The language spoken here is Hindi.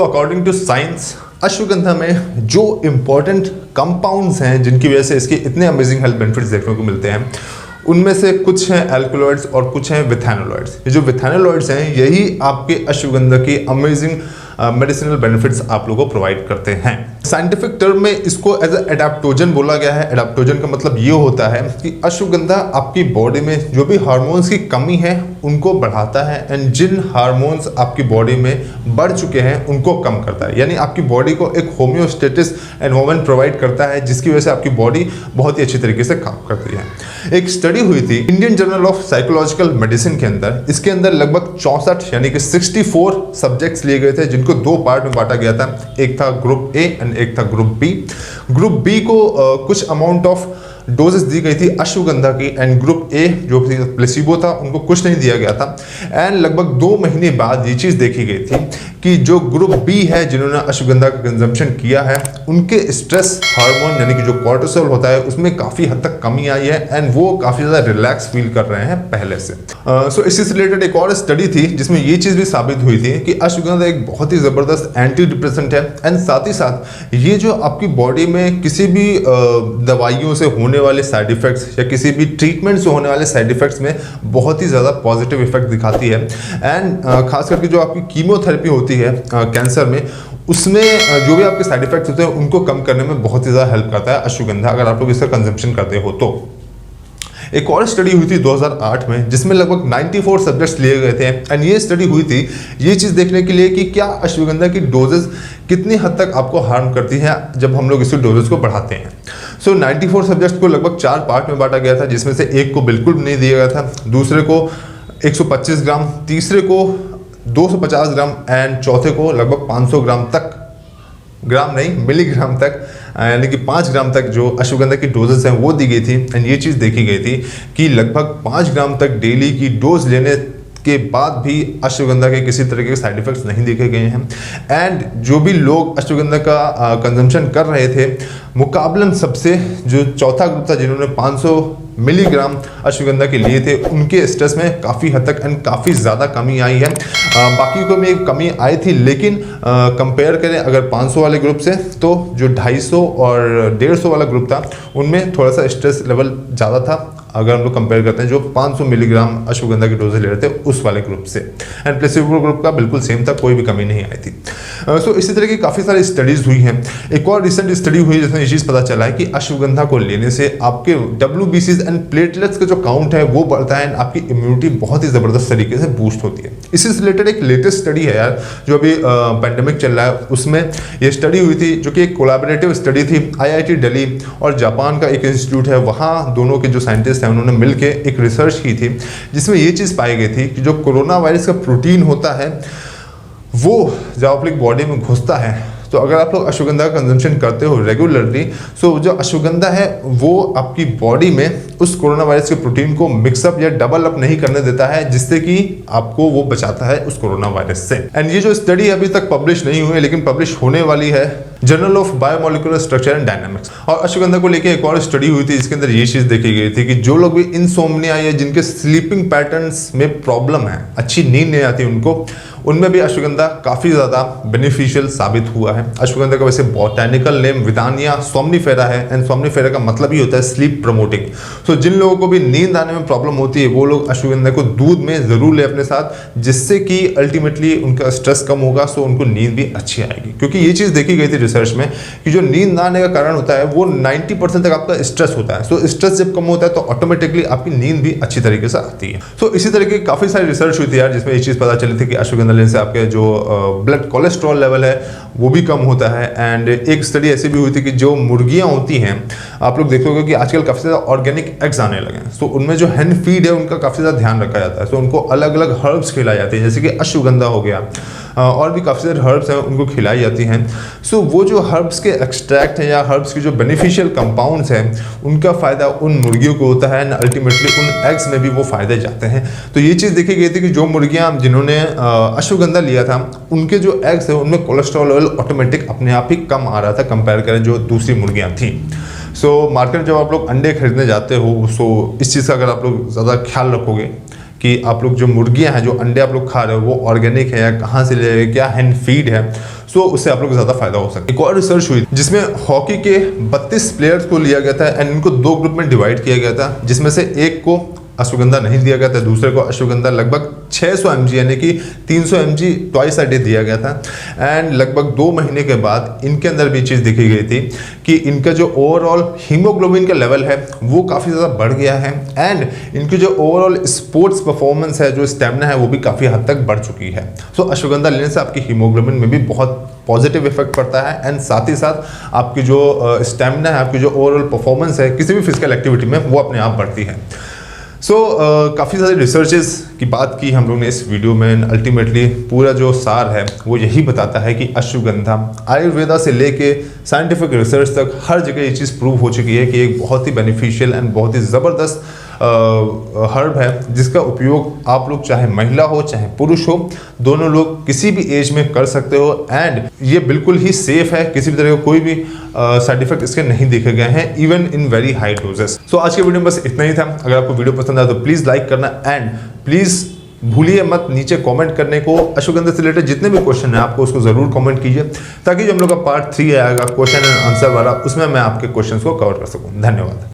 So according to science ashwagandha में जो इम्पोर्टेंट कंपाउंड्स हैं जिनकी वजह से इसके इतने अमेजिंग हेल्थ बेनिफिट्स देखने को मिलते हैं, उनमें से कुछ हैं एल्कलॉइड्स और कुछ हैं विथेनोलॉइड्स। ये जो विथेनोलॉइड्स हैं यही आपके अश्वगंधा की अमेजिंग मेडिसिनल बेनिफिट्स आप लोगों को प्रोवाइड करते हैं। साइंटिफिक टर्म में इसको एज एडाप्टोजन बोला गया है। एडाप्टोजन का मतलब ये होता है कि अश्वगंधा आपकी बॉडी में जो भी हार्मोन्स की कमी है उनको बढ़ाता है एंड जिन हार्मोन्स आपकी बॉडी में बढ़ चुके हैं उनको कम करता है, यानी आपकी बॉडी को एक होम्योस्टेटिस एनवायरनमेंट प्रोवाइड करता है जिसकी वजह से आपकी बॉडी बहुत ही अच्छी तरीके से काम करती है। एक स्टडी हुई थी Indian journal of psychological medicine के अंदर, इसके अंदर लगभग 64 यानी कि 64 सब्जेक्ट्स लिए गए थे जिनको दो पार्ट में बांटा गया था। एक था ग्रुप ए एंड एक था ग्रुप बी। ग्रुप बी को कुछ अमाउंट ऑफ डोजेस दी गई थी अश्वगंधा की एंड ग्रुप ए जो प्लेसिबो था उनको कुछ नहीं दिया गया था। एंड लगभग 2 महीने बाद ये चीज़ देखी गई थी कि जो ग्रुप बी है जिन्होंने अश्वगंधा का कंजम्पशन किया है उनके स्ट्रेस हार्मोन यानी कि जो कॉर्टिसोल होता है उसमें काफ़ी हद तक कमी आई है एंड वो काफ़ी ज़्यादा रिलैक्स फील कर रहे हैं पहले से। सो इससे रिलेटेड एक और स्टडी थी जिसमें ये चीज़ भी साबित हुई थी कि अश्वगंधा एक बहुत ही ज़बरदस्त एंटी डिप्रेसेंट है एंड साथ ही साथ ये जो आपकी बॉडी में किसी भी दवाइयों से होने वाले साइड इफेक्ट्स या किसी भी ट्रीटमेंट से होने वाले साइड इफेक्ट्स में बहुत ही ज़्यादा पॉजिटिव इफेक्ट दिखाती है। एंड खास करके जो आपकी कीमोथेरेपी होती है कैंसर में, उसमें जो भी आपके साइड इफेक्ट्स होते हैं उनको कम करने में बहुत ही ज़्यादा हेल्प करता है अश्वगंधा, अगर आप लोग इसका कंजम्पशन करते हो तो। एक और स्टडी हुई थी 2008 में जिसमें लगभग 94 सब्जेक्ट्स लिए गए थे एंड ये स्टडी हुई थी ये चीज़ देखने के लिए कि क्या अश्वगंधा की डोजेस कितनी हद तक आपको हार्म करती हैं जब हम लोग इसके डोजेस को बढ़ाते हैं। सो 94 सब्जेक्ट्स को लगभग 4 पार्ट में बांटा गया था जिसमें से एक को बिल्कुल नहीं दिया गया था, दूसरे को 125 ग्राम, तीसरे को 250 ग्राम एंड चौथे को लगभग 500 ग्राम तक, ग्राम नहीं मिलीग्राम तक, यानी कि 5 ग्राम तक जो अश्वगंधा की डोजेस हैं वो दी गई थी। एंड ये चीज़ देखी गई थी कि लगभग 5 ग्राम तक डेली की डोज लेने के बाद भी अश्वगंधा के किसी तरह के साइड इफेक्ट्स नहीं देखे गए हैं। एंड जो भी लोग अश्वगंधा का कंजम्पशन कर रहे थे मुकाबलन सबसे जो चौथा ग्रुप था जिन्होंने 500 मिलीग्राम अश्वगंधा के लिए थे उनके स्ट्रेस में काफ़ी हद तक एंड काफ़ी ज़्यादा कमी आई है। बाकी को में कमी आई थी लेकिन कंपेयर करें अगर 500 वाले ग्रुप से तो जो 250 और 150 वाला ग्रुप था उनमें थोड़ा सा स्ट्रेस लेवल ज़्यादा था अगर हम लोग कंपेयर करते हैं जो 500 मिलीग्राम अश्वगंधा की डोजेज ले रहे थे उस वाले ग्रुप से। एंड प्लेसिबो ग्रुप का बिल्कुल सेम था, कोई भी कमी नहीं आई थी। सो इसी तरह की काफ़ी सारी स्टडीज़ हुई हैं। एक और रिसेंट स्टडी हुई जिसमें ये चीज़ पता चला है कि अश्वगंधा को लेने से आपके WBCs एंड प्लेटलेट्स का जो काउंट है वो बढ़ता है एंड आपकी इम्यूनिटी बहुत ही ज़बरदस्त तरीके से बूस्ट होती है। इसी से रिलेटेड एक लेटेस्ट स्टडी है यार जो अभी पैंडेमिक चल रहा है उसमें ये स्टडी हुई थी जो कि एक कोलैबोरेटिव स्टडी थी। IIT दिल्ली और जापान का एक इंस्टीट्यूट है, वहाँ दोनों के जो साइंटिस्ट हैं उन्होंने मिलके एक रिसर्च की थी जिसमें ये चीज़ पाई गई थी कि जो कोरोना वायरस का प्रोटीन होता है वो जब अपनी बॉडी में घुसता है तो अगर आप लोग अश्वगंधा का कंजम्पशन करते हो रेगुलरली सो जो अश्वगंधा है वो आपकी बॉडी में उस कोरोना वायरस के प्रोटीन को मिक्सअप या डबल अप नहीं करने देता है जिससे कि आपको वो बचाता है उस कोरोना वायरस से। एंड ये जो स्टडी अभी तक पब्लिश नहीं हुई है लेकिन पब्लिश होने वाली है journal of biomolecular structure and dynamics. और अश्वगंधा को लेकर एक और स्टडी हुई थी जिसके अंदर ये चीज़ देखी गई थी कि जो लोग भी इंसोम्निया या जिनके स्लीपिंग पैटर्न्स में प्रॉब्लम है, अच्छी नींद नहीं आती उनको, उनमें भी अश्वगंधा काफ़ी ज़्यादा बेनिफिशियल साबित हुआ है। अश्वगंधा का वैसे बॉटैनिकल नेम विदानिया सोमनीफेरा है एंड सोमनीफेरा का मतलब ही होता है स्लीप प्रमोटिंग। सो जिन लोगों को भी नींद आने में प्रॉब्लम होती है वो लोग अश्वगंधा को दूध में ज़रूर ले अपने साथ जिससे कि अल्टीमेटली उनका स्ट्रेस कम होगा, सो उनको नींद भी अच्छी आएगी। क्योंकि ये चीज़ देखी गई थी रिसर्च में कि जो नींद ना आने का कारण होता है वो 90% तक आपका स्ट्रेस होता है। सो स्ट्रेस जब कम होता है तो ऑटोमेटिकली आपकी नींद भी अच्छी तरीके से आती है। सो इसी तरह की काफ़ी सारी रिसर्च हुई थी यार जिसमें ये चीज़ पता चली थी कि अश्वगंधा लेने से आपके जो ब्लड कोलेस्ट्रॉल लेवल है वो भी कम होता है। एंड एक स्टडी ऐसी भी हुई थी कि जो मुर्गियाँ होती हैं, आप लोग देखोगे कि आजकल काफ़ी ज़्यादा ऑर्गेनिक एग्स आने लगे हैं, तो उनमें जो हेन फीड है उनका काफ़ी ज़्यादा ध्यान रखा जाता है। तो उनको अलग अलग हर्ब्स खिलाई जाती हैं जैसे कि अश्वगंधा हो गया और भी काफ़ी सारे हर्ब्स हैं उनको खिलाई जाती हैं। सो वो जो हर्ब्स के एक्सट्रैक्ट हैं या हर्ब्स के जो बेनिफिशियल कंपाउंड्स हैं उनका फ़ायदा उन मुर्गियों को होता है एंड अल्टीमेटली उन एग्स में भी वो फ़ायदे जाते हैं। तो ये चीज़ देखी गई थी कि जो मुर्गियाँ जिन्होंने अश्वगंधा लिया था उनके जो एग्स हैं उनमें कोलेस्ट्रॉल लेवल ऑटोमेटिक अपने आप ही कम आ रहा था कंपेयर करें जो दूसरी मुर्गियाँ थी। सो मार्केट जब आप लोग अंडे खरीदने जाते हो सो इस चीज़ का अगर आप लोग ज़्यादा ख्याल रखोगे कि आप लोग जो मुर्गियां हैं, जो अंडे आप लोग खा रहे हो वो ऑर्गेनिक है या कहाँ से ले रहे हो, क्या हैंड फीड है, सो उससे आप लोग को ज़्यादा फायदा हो सकता है। एक और रिसर्च हुई जिसमें हॉकी के 32 प्लेयर्स को लिया गया था एंड इनको 2 ग्रुप में डिवाइड किया गया था, जिसमें से एक को अश्वगंधा नहीं दिया गया था, दूसरे को अश्वगंधा लगभग 600 mg यानी कि 300 mg ट्वाइस अ डे दिया गया था। एंड लगभग 2 महीने के बाद इनके अंदर भी चीज़ दिखी गई थी कि इनका जो ओवरऑल हीमोग्लोबिन का लेवल है वो काफ़ी ज़्यादा बढ़ गया है एंड इनकी जो ओवरऑल स्पोर्ट्स परफॉर्मेंस है, जो स्टेमिना है, वो भी काफ़ी हद तक बढ़ चुकी है। सो अश्वगंधा लेने से आपकी हीमोग्लोबिन में भी बहुत पॉजिटिव इफेक्ट पड़ता है एंड साथ ही साथ आपकी जो स्टेमिना है, आपकी जो ओवरऑल परफॉर्मेंस है किसी भी फिजिकल एक्टिविटी में, वो अपने आप बढ़ती है। काफ़ी सारे रिसर्चेस की बात की हम लोग ने इस वीडियो में। अल्टीमेटली पूरा जो सार है वो यही बताता है कि अश्वगंधा आयुर्वेदा से लेके साइंटिफिक रिसर्च तक हर जगह ये चीज़ प्रूव हो चुकी है कि एक बहुत ही बेनिफिशियल एंड बहुत ही ज़बरदस्त हर्ब है, जिसका उपयोग आप लोग चाहे महिला हो चाहे पुरुष हो, दोनों लोग किसी भी एज में कर सकते हो एंड ये बिल्कुल ही सेफ है। किसी भी तरह का कोई भी साइड इफेक्ट इसके नहीं देखे गए हैं, even in very high doses. So आज के वीडियो में बस इतना ही था। अगर आपको वीडियो पसंद आया तो प्लीज़ लाइक करना एंड प्लीज़ भूलिए मत नीचे कमेंट करने को। अश्वगंधा से रिलेटेड जितने भी क्वेश्चन है आपको उसको ज़रूर कमेंट कीजिए, ताकि जो हम लोग का पार्ट 3 आएगा क्वेश्चन एंड आंसर वाला, उसमें मैं आपके क्वेश्चन को कवर कर सकूँ। धन्यवाद।